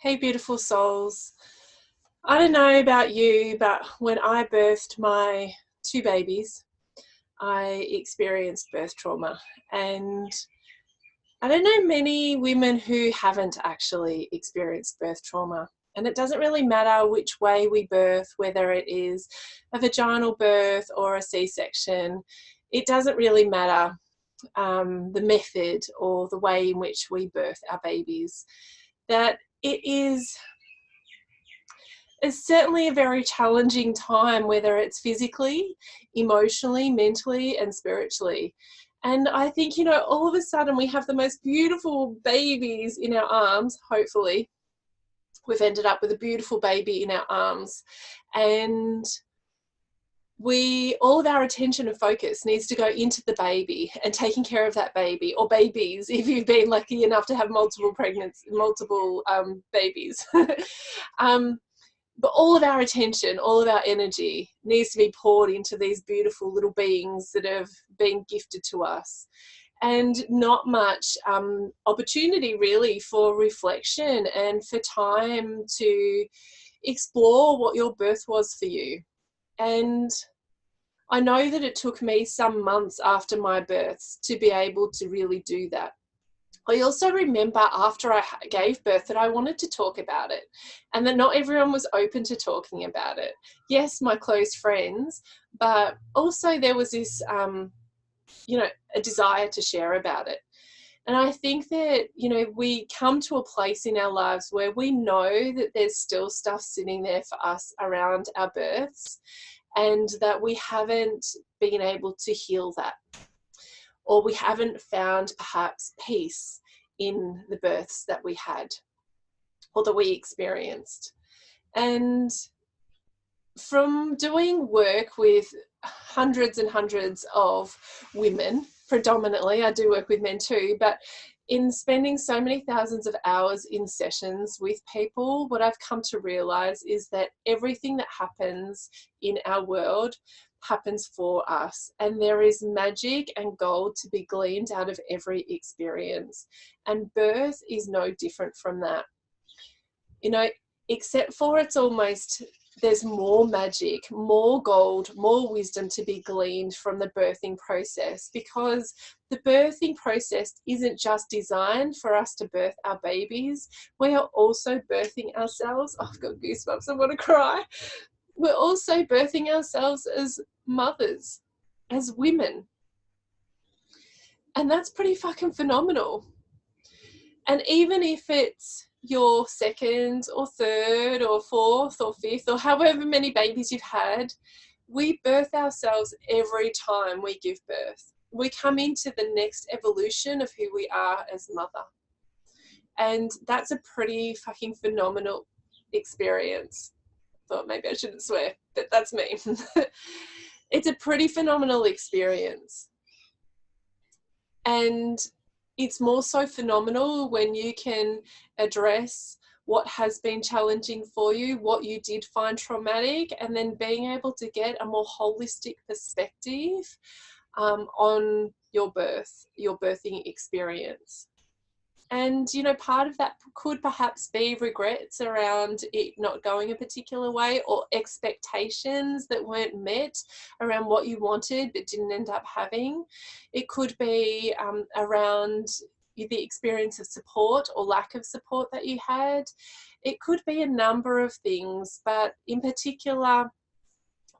Hey, beautiful souls. I don't know about you, but when I birthed my two babies, I experienced birth trauma. And I don't know many women who haven't actually experienced birth trauma. And it doesn't really matter which way we birth, whether it is a vaginal birth or a C-section. It doesn't really matter the method or the way in which we birth our babies. That it is it's certainly a very challenging time, whether it's physically, emotionally, mentally, and spiritually. And I think, all of a sudden we have the most beautiful babies in our arms, hopefully. We've ended up with a beautiful baby in our arms. And all of our attention and focus needs to go into the baby and taking care of that baby, or babies if you've been lucky enough to have multiple babies. But all of our attention, all of our energy needs to be poured into these beautiful little beings that have been gifted to us. And not much opportunity really for reflection and for time to explore what your birth was for you. And I know that it took me some months after my births to be able to really do that. I also remember after I gave birth that I wanted to talk about it, and that not everyone was open to talking about it. Yes, my close friends, but also there was this, a desire to share about it. And I think that, we come to a place in our lives where we know that there's still stuff sitting there for us around our births, and that we haven't been able to heal that. Or we haven't found perhaps peace in the births that we had or that we experienced. And from doing work with hundreds and hundreds of women, predominantly, I do work with men too, but in spending so many thousands of hours in sessions with people, what I've come to realize is that everything that happens in our world happens for us, and there is magic and gold to be gleaned out of every experience, and birth is no different from that, except for there's more magic, more gold, more wisdom to be gleaned from the birthing process, because the birthing process isn't just designed for us to birth our babies. We are also birthing ourselves. Oh, I've got goosebumps, I want to cry. We're also birthing ourselves as mothers, as women. And that's pretty fucking phenomenal. And even if it's your second or third or fourth or fifth or however many babies you've had, we birth ourselves every time we give birth. We come into the next evolution of who we are as mother. And that's a pretty fucking phenomenal experience. Thought maybe I shouldn't swear, but that's me. It's a pretty phenomenal experience. And it's more so phenomenal when you can address what has been challenging for you, what you did find traumatic, and then being able to get a more holistic perspective on your birthing experience. And, part of that could perhaps be regrets around it not going a particular way, or expectations that weren't met around what you wanted but didn't end up having. It could be around the experience of support or lack of support that you had. It could be a number of things, but in particular,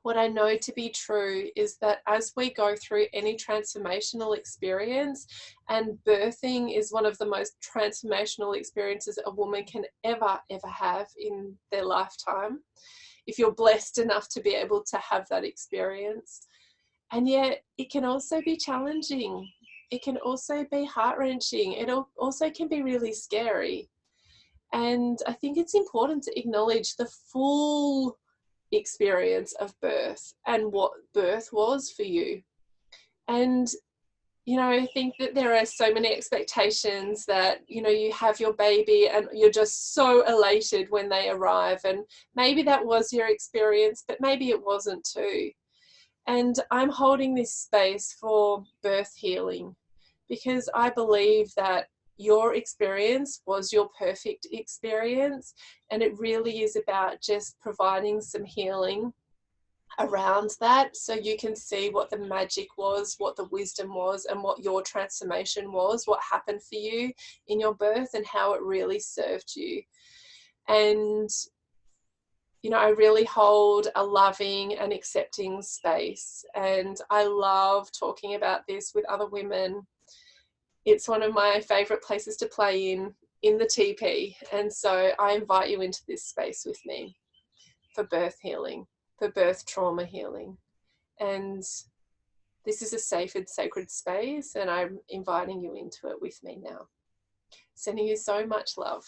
what I know to be true is that as we go through any transformational experience, and birthing is one of the most transformational experiences a woman can ever have in their lifetime, if you're blessed enough to be able to have that experience. And yet it can also be challenging. It can also be heart-wrenching. It also can be really scary. And I think it's important to acknowledge the full experience of birth and what birth was for you. And I think that there are so many expectations that you have your baby and you're just so elated when they arrive, and maybe that was your experience, but maybe it wasn't too. And I'm holding this space for birth healing, because I believe that your experience was your perfect experience, and it really is about just providing some healing around that, so you can see what the magic was, what the wisdom was, and what your transformation was, what happened for you in your birth, and how it really served you. And you know, I really hold a loving and accepting space, and I love talking about this with other women. It's one of my favorite places to play in the TP, and so I invite you into this space with me for birth healing, for birth trauma healing. And this is a safe and sacred space, and I'm inviting you into it with me now. Sending you so much love.